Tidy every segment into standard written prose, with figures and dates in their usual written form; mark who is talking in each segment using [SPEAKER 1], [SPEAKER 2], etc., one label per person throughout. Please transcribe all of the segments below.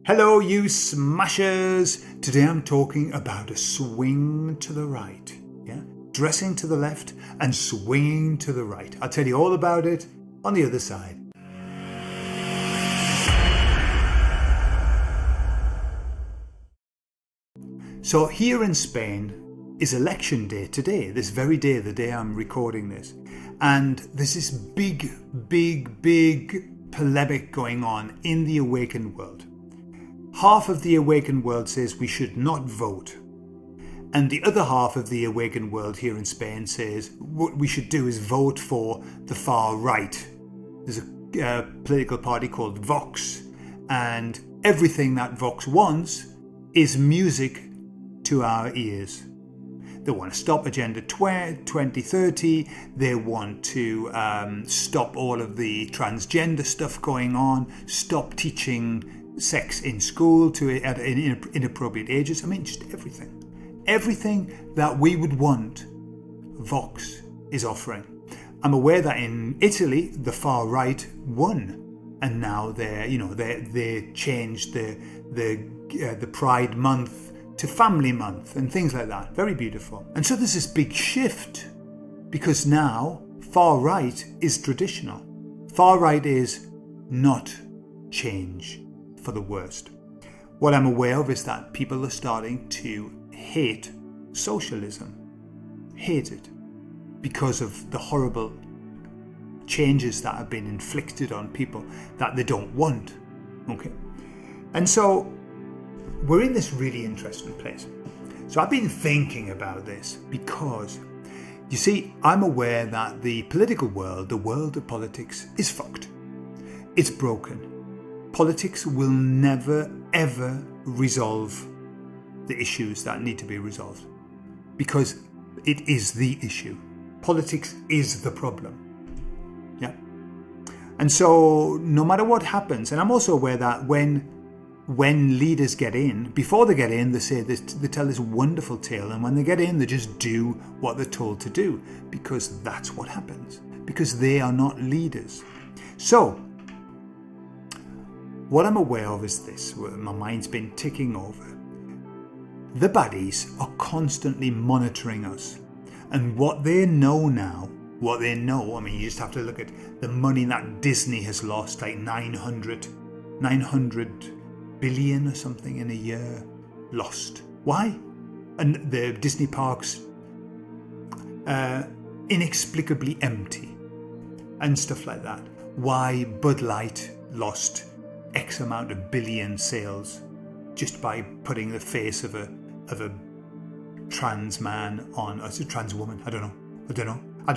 [SPEAKER 1] Hello, you smashers! Today I'm talking about a swing to the right. Yeah, dressing to the left and swinging to the right. I'll tell you all about it on the other side. So here in Spain is election day today, this very day, the day I'm recording this. And there's this big polemic going on in the awakened world. Half of the awakened world says we should not vote. And the other half of the awakened world here in Spain says what we should do is vote for the far right. There's a political party called Vox, and everything that Vox wants is music to our ears. They want to stop Agenda 2030. They want to stop all of the transgender stuff going on, stop teaching sex in school at inappropriate ages. I mean, just everything. Everything that we would want, Vox is offering. I'm aware that in Italy, the far right won, and now they changed the Pride Month to Family Month and things like that. Very beautiful. And so there's this big shift because now far right is traditional. Far right is not change for the worst. What I'm aware of is that people are starting to hate socialism. Hate it because of the horrible changes that have been inflicted on people that they don't want. Okay. And so we're in this really interesting place. So I've been thinking about this because, you see, I'm aware that the political world, the world of politics, is fucked. It's broken. Politics will never, ever resolve the issues that need to be resolved because it is the issue. Politics is the problem. Yeah. And so no matter what happens, and I'm also aware that when leaders get in, before they get in, they tell this wonderful tale, and when they get in, they just do what they're told to do because that's what happens, because they are not leaders. So what I'm aware of is this, my mind's been ticking over. The baddies are constantly monitoring us. And what they know now, I mean, you just have to look at the money that Disney has lost, like 900 billion or something in a year lost. Why? And the Disney parks inexplicably empty and stuff like that. Why Bud Light lost X amount of billion sales just by putting the face of a trans man on, as a trans woman. I don't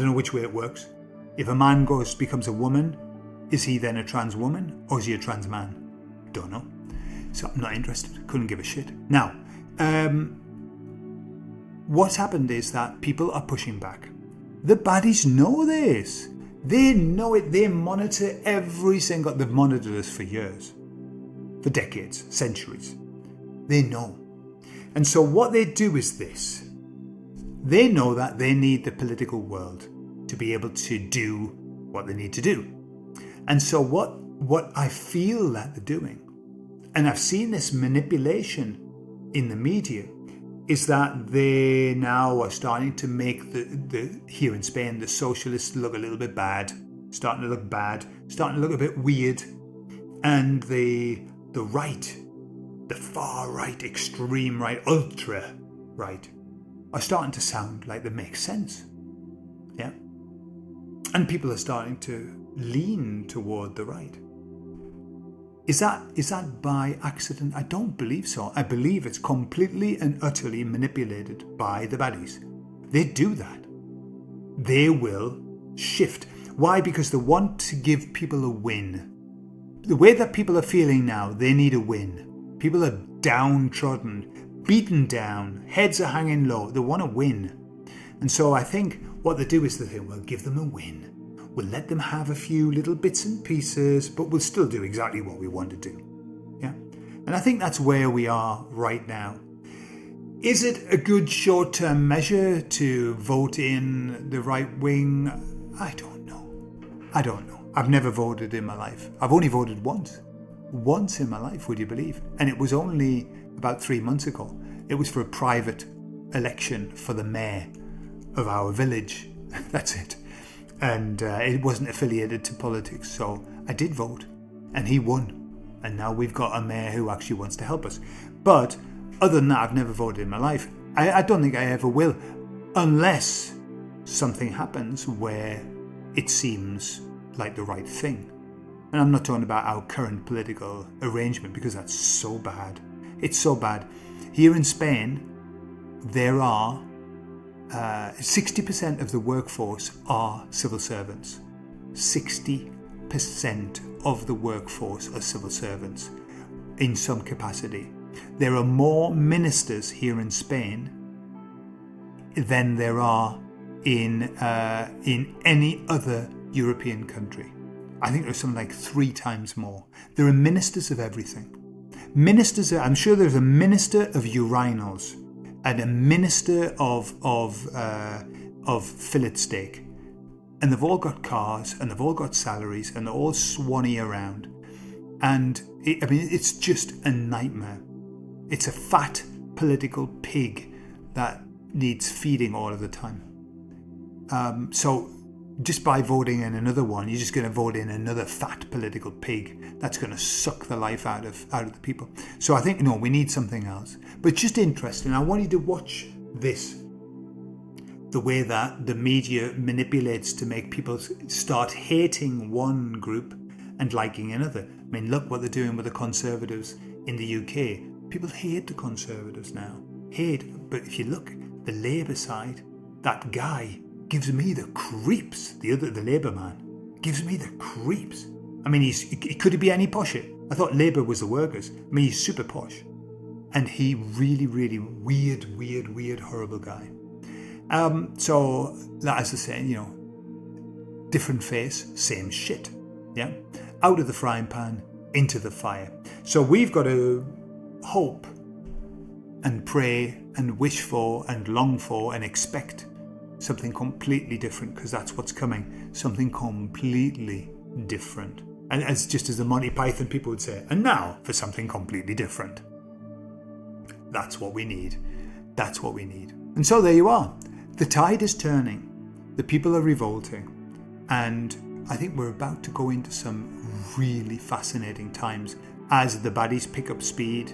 [SPEAKER 1] know which way it works. If a man becomes a woman, is he then a trans woman or is he a trans man? Don't know. So I'm not interested. Couldn't give a shit. Now, what's happened is that people are pushing back. The baddies know this. They know it. They monitor they've monitored us for years, for decades, centuries. They know. And so what they do is this. They know that they need the political world to be able to do what they need to do. And so what I feel that they're doing, and I've seen this manipulation in the media, is that they now are starting to make the here in Spain, the socialists look a little bit bad, starting to look a bit weird. And the right, the far right, extreme right, ultra right, are starting to sound like they make sense. Yeah. And people are starting to lean toward the right. Is that by accident? I don't believe so. I believe it's completely and utterly manipulated by the baddies. They do that. They will shift. Why? Because they want to give people a win. The way that people are feeling now, they need a win. People are downtrodden, beaten down, heads are hanging low. They want to win. And so I think what they do is they think, well, give them a win. We'll let them have a few little bits and pieces, but we'll still do exactly what we want to do. Yeah. And I think that's where we are right now. Is it a good short-term measure to vote in the right wing? I don't know. I've never voted in my life. I've only voted once. once in my life, would you believe? And it was only about 3 months ago. It was for a private election for the mayor of our village. That's it. And it wasn't affiliated to politics. So I did vote and he won. And now we've got a mayor who actually wants to help us. But other than that, I've never voted in my life. I don't think I ever will, unless something happens where it seems like the right thing. And I'm not talking about our current political arrangement, because that's so bad. It's so bad. Here in Spain, there are 60% of the workforce are civil servants. 60% of the workforce are civil servants in some capacity. There are more ministers here in Spain than there are in any other European country. I think there's something like 3 times more. There are ministers of everything. I'm sure there's a minister of urinals and a minister of fillet steak, and they've all got cars and they've all got salaries and they're all swanny around. And it's just a nightmare. It's a fat political pig that needs feeding all of the time. So just by voting in another one, you're just going to vote in another fat political pig that's going to suck the life out of the people. So I think, no, we need something else. But just interesting, I want you to watch this. The way that the media manipulates to make people start hating one group and liking another. I mean, look what they're doing with the Conservatives in the UK. People hate the Conservatives now. Hate. But if you look, the Labour side, that guy gives me the creeps. The Labour man gives me the creeps. I mean, could he be any posher? I thought Labour was the workers. I mean, he's super posh. And he really, really weird, horrible guy. So, as I say, different face, same shit. Yeah? Out of the frying pan, into the fire. So we've got to hope and pray and wish for and long for and expect something completely different, because that's what's coming. Something completely different. And as the Monty Python people would say, and now for something completely different. That's what we need. That's what we need. And so there you are. The tide is turning. The people are revolting. And I think we're about to go into some really fascinating times as the baddies pick up speed,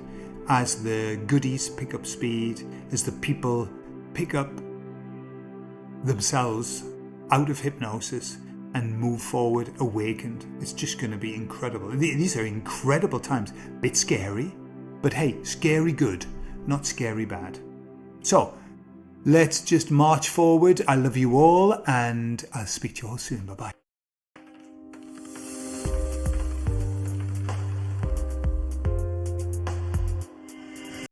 [SPEAKER 1] as the goodies pick up speed, as the people pick up themselves out of hypnosis and move forward awakened. It's just going to be incredible. These are incredible times. Bit scary, but hey, scary good, not scary bad. So let's just march forward. I love you all, and I'll speak to you all soon. Bye-bye.